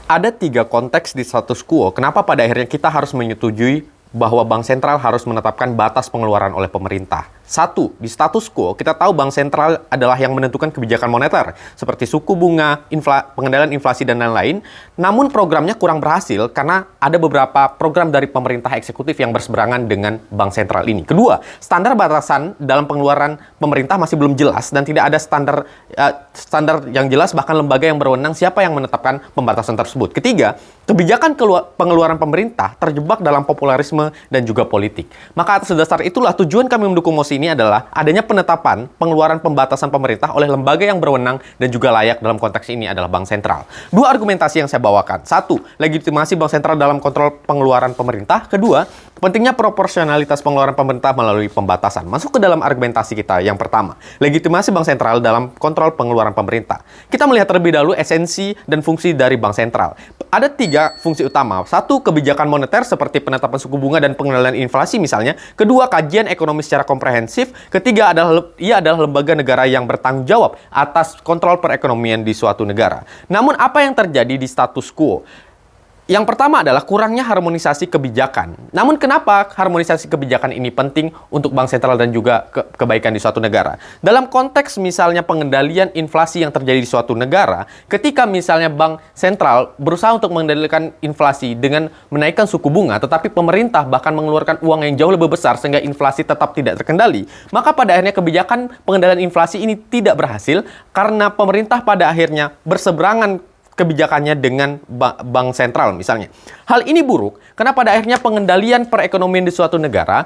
Ada 3 konteks di status quo. Kenapa pada akhirnya kita harus menyetujui bahwa bank sentral harus menetapkan batas pengeluaran oleh pemerintah? 1. Di status quo, kita tahu bank sentral adalah yang menentukan kebijakan moneter, seperti suku bunga, pengendalian inflasi, dan lain-lain. Namun programnya kurang berhasil karena ada beberapa program dari pemerintah eksekutif yang berseberangan dengan bank sentral ini. Kedua, standar batasan dalam pengeluaran pemerintah masih belum jelas dan tidak ada standar yang jelas, bahkan lembaga yang berwenang siapa yang menetapkan pembatasan tersebut. Ketiga, kebijakan pengeluaran pemerintah terjebak dalam populerisme dan juga politik. Maka atas dasar itulah tujuan kami mendukung mosi ini adalah adanya penetapan pengeluaran pembatasan pemerintah oleh lembaga yang berwenang dan juga layak dalam konteks ini adalah bank sentral. 2 argumentasi yang saya bawakan. 1. Legitimasi bank sentral dalam kontrol pengeluaran pemerintah. Kedua, pentingnya proporsionalitas pengeluaran pemerintah melalui pembatasan. Masuk ke dalam argumentasi kita yang pertama. Legitimasi bank sentral dalam kontrol pengeluaran pemerintah. Kita melihat terlebih dahulu esensi dan fungsi dari bank sentral. Ada 3 fungsi utama. 1. Kebijakan moneter seperti penetapan suku bunga dan pengendalian inflasi misalnya. Kedua, kajian ekonomi secara komprehensif. Ketiga, ia adalah lembaga negara yang bertanggung jawab atas kontrol perekonomian di suatu negara. Namun apa yang terjadi di status quo? Yang pertama adalah kurangnya harmonisasi kebijakan. Namun kenapa harmonisasi kebijakan ini penting untuk bank sentral dan juga kebaikan di suatu negara? Dalam konteks misalnya pengendalian inflasi yang terjadi di suatu negara, ketika misalnya bank sentral berusaha untuk mengendalikan inflasi dengan menaikkan suku bunga, tetapi pemerintah bahkan mengeluarkan uang yang jauh lebih besar sehingga inflasi tetap tidak terkendali, maka pada akhirnya kebijakan pengendalian inflasi ini tidak berhasil karena pemerintah pada akhirnya berseberangan kebijakannya dengan bank sentral misalnya. Hal ini buruk karena pada akhirnya pengendalian perekonomian di suatu negara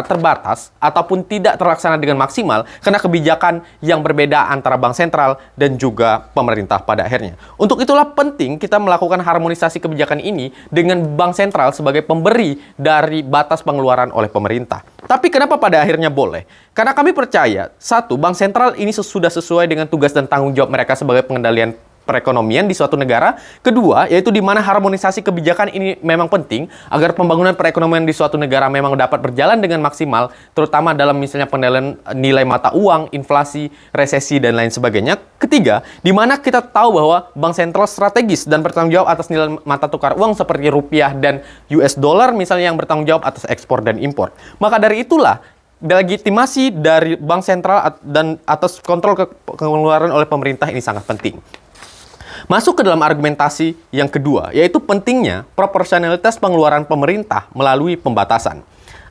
terbatas ataupun tidak terlaksana dengan maksimal karena kebijakan yang berbeda antara bank sentral dan juga pemerintah pada akhirnya. Untuk itulah penting kita melakukan harmonisasi kebijakan ini dengan bank sentral sebagai pemberi dari batas pengeluaran oleh pemerintah. Tapi kenapa pada akhirnya boleh? Karena kami percaya, 1, bank sentral ini sudah sesuai dengan tugas dan tanggung jawab mereka sebagai pengendalian perekonomian di suatu negara. Kedua, yaitu di mana harmonisasi kebijakan ini memang penting agar pembangunan perekonomian di suatu negara memang dapat berjalan dengan maksimal, terutama dalam misalnya pengendalian nilai mata uang, inflasi, resesi, dan lain sebagainya. Ketiga, di mana kita tahu bahwa bank sentral strategis dan bertanggung jawab atas nilai mata tukar uang seperti rupiah dan US dollar misalnya yang bertanggung jawab atas ekspor dan impor. Maka dari itulah legitimasi dari bank sentral dan atas kontrol pengeluaran oleh pemerintah ini sangat penting. Masuk ke dalam argumentasi yang kedua, yaitu pentingnya proporsionalitas pengeluaran pemerintah melalui pembatasan.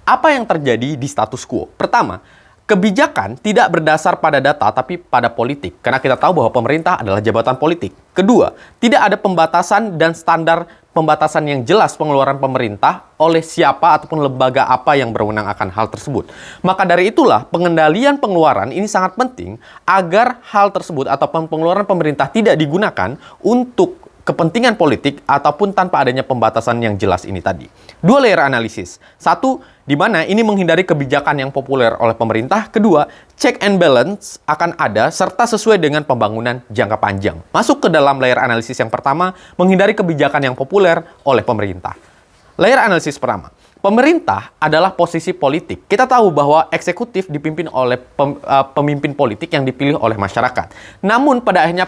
Apa yang terjadi di status quo? Pertama, kebijakan tidak berdasar pada data tapi pada politik, karena kita tahu bahwa pemerintah adalah jabatan politik. Kedua, tidak ada pembatasan dan standar pembatasan yang jelas pengeluaran pemerintah oleh siapa ataupun lembaga apa yang berwenang akan hal tersebut. Maka dari itulah pengendalian pengeluaran ini sangat penting agar hal tersebut ataupun pengeluaran pemerintah tidak digunakan untuk kepentingan politik ataupun tanpa adanya pembatasan yang jelas ini tadi. 2 layer analisis. 1, di mana ini menghindari kebijakan yang populer oleh pemerintah. Kedua, check and balance akan ada serta sesuai dengan pembangunan jangka panjang. Masuk ke dalam layer analisis yang pertama, menghindari kebijakan yang populer oleh pemerintah. Layer analisis pertama, pemerintah adalah posisi politik. Kita tahu bahwa eksekutif dipimpin oleh pemimpin politik yang dipilih oleh masyarakat. Namun pada akhirnya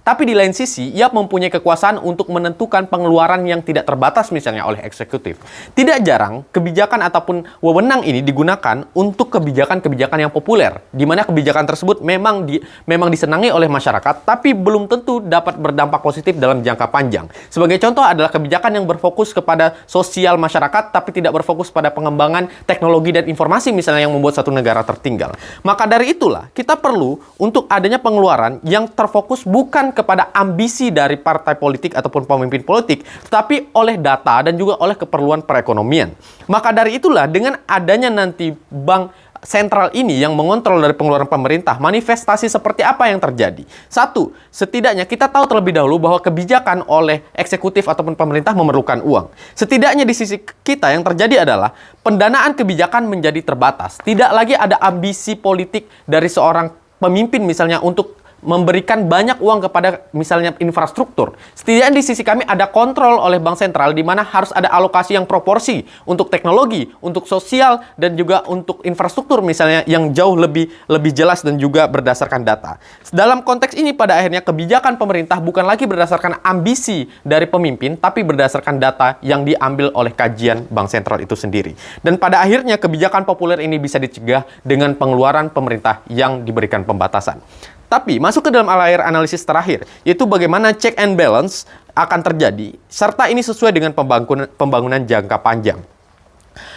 tapi di lain sisi, ia mempunyai kekuasaan untuk menentukan pengeluaran yang tidak terbatas misalnya oleh eksekutif. Tidak jarang, kebijakan ataupun wewenang ini digunakan untuk kebijakan-kebijakan yang populer, di mana kebijakan tersebut memang disenangi oleh masyarakat, tapi belum tentu dapat berdampak positif dalam jangka panjang. Sebagai contoh adalah kebijakan yang berfokus kepada sosial masyarakat, tapi tidak berfokus pada pengembangan teknologi dan informasi misalnya yang membuat satu negara tertinggal. Maka dari itulah, kita perlu untuk adanya pengeluaran yang terfokus bukan kepada ambisi dari partai politik ataupun pemimpin politik, tetapi oleh data dan juga oleh keperluan perekonomian. Maka dari itulah dengan adanya nanti bank sentral ini yang mengontrol dari pengeluaran pemerintah, manifestasi seperti apa yang terjadi? 1, setidaknya kita tahu terlebih dahulu bahwa kebijakan oleh eksekutif ataupun pemerintah memerlukan uang. Setidaknya di sisi kita yang terjadi adalah pendanaan kebijakan menjadi terbatas. Tidak lagi ada ambisi politik dari seorang pemimpin misalnya untuk memberikan banyak uang kepada misalnya infrastruktur, setidaknya di sisi kami ada kontrol oleh bank sentral di mana harus ada alokasi yang proporsi untuk teknologi, untuk sosial, dan juga untuk infrastruktur misalnya yang jauh lebih jelas dan juga berdasarkan data. Dalam konteks ini pada akhirnya kebijakan pemerintah bukan lagi berdasarkan ambisi dari pemimpin, tapi berdasarkan data yang diambil oleh kajian bank sentral itu sendiri. Dan pada akhirnya kebijakan populer ini bisa dicegah dengan pengeluaran pemerintah yang diberikan pembatasan. Tapi masuk ke dalam layar analisis terakhir, yaitu bagaimana check and balance akan terjadi, serta ini sesuai dengan pembangunan jangka panjang.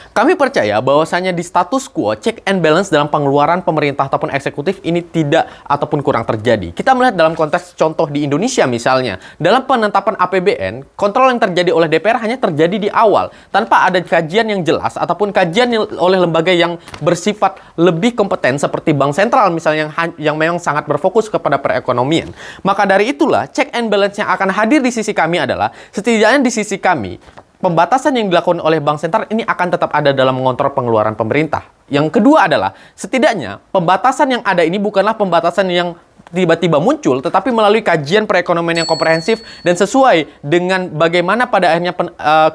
Kami percaya bahwasanya di status quo, check and balance dalam pengeluaran pemerintah ataupun eksekutif ini tidak ataupun kurang terjadi. Kita melihat dalam konteks contoh di Indonesia misalnya, dalam penetapan APBN, kontrol yang terjadi oleh DPR hanya terjadi di awal, tanpa ada kajian yang jelas ataupun kajian oleh lembaga yang bersifat lebih kompeten seperti Bank Sentral misalnya yang memang sangat berfokus kepada perekonomian. Maka dari itulah, check and balance yang akan hadir di sisi kami adalah, setidaknya di sisi kami, pembatasan yang dilakukan oleh Bank Sentral ini akan tetap ada dalam mengontrol pengeluaran pemerintah. Yang kedua adalah, setidaknya pembatasan yang ada ini bukanlah pembatasan yang tiba-tiba muncul, tetapi melalui kajian perekonomian yang komprehensif dan sesuai dengan bagaimana pada akhirnya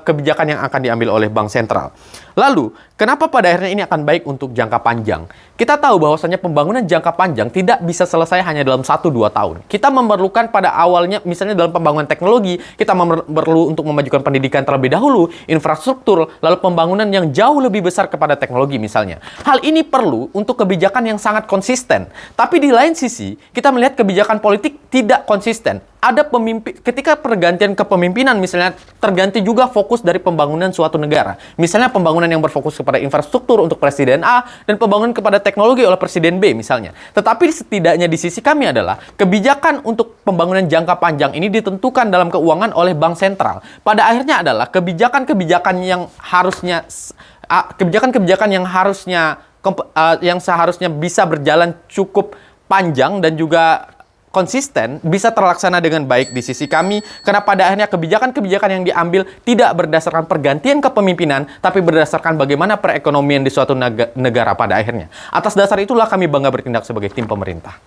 kebijakan yang akan diambil oleh Bank Sentral. Lalu, kenapa pada akhirnya ini akan baik untuk jangka panjang? Kita tahu bahwasanya pembangunan jangka panjang tidak bisa selesai hanya dalam 1-2 tahun. Kita memerlukan pada awalnya, misalnya dalam pembangunan teknologi, kita perlu untuk memajukan pendidikan terlebih dahulu, infrastruktur, lalu pembangunan yang jauh lebih besar kepada teknologi misalnya. Hal ini perlu untuk kebijakan yang sangat konsisten. Tapi di lain sisi, kita melihat kebijakan politik tidak konsisten. Ada pemimpin, ketika pergantian kepemimpinan misalnya terganti juga fokus dari pembangunan suatu negara. Misalnya pembangunan yang berfokus kepada infrastruktur untuk Presiden A dan pembangunan kepada teknologi oleh Presiden B misalnya. Tetapi setidaknya di sisi kami adalah kebijakan untuk pembangunan jangka panjang ini ditentukan dalam keuangan oleh Bank Sentral. Pada akhirnya adalah kebijakan-kebijakan yang harusnya yang seharusnya bisa berjalan cukup panjang dan juga konsisten bisa terlaksana dengan baik di sisi kami, karena pada akhirnya kebijakan-kebijakan yang diambil tidak berdasarkan pergantian kepemimpinan, tapi berdasarkan bagaimana perekonomian di suatu negara pada akhirnya. Atas dasar itulah kami bangga bertindak sebagai tim pemerintah.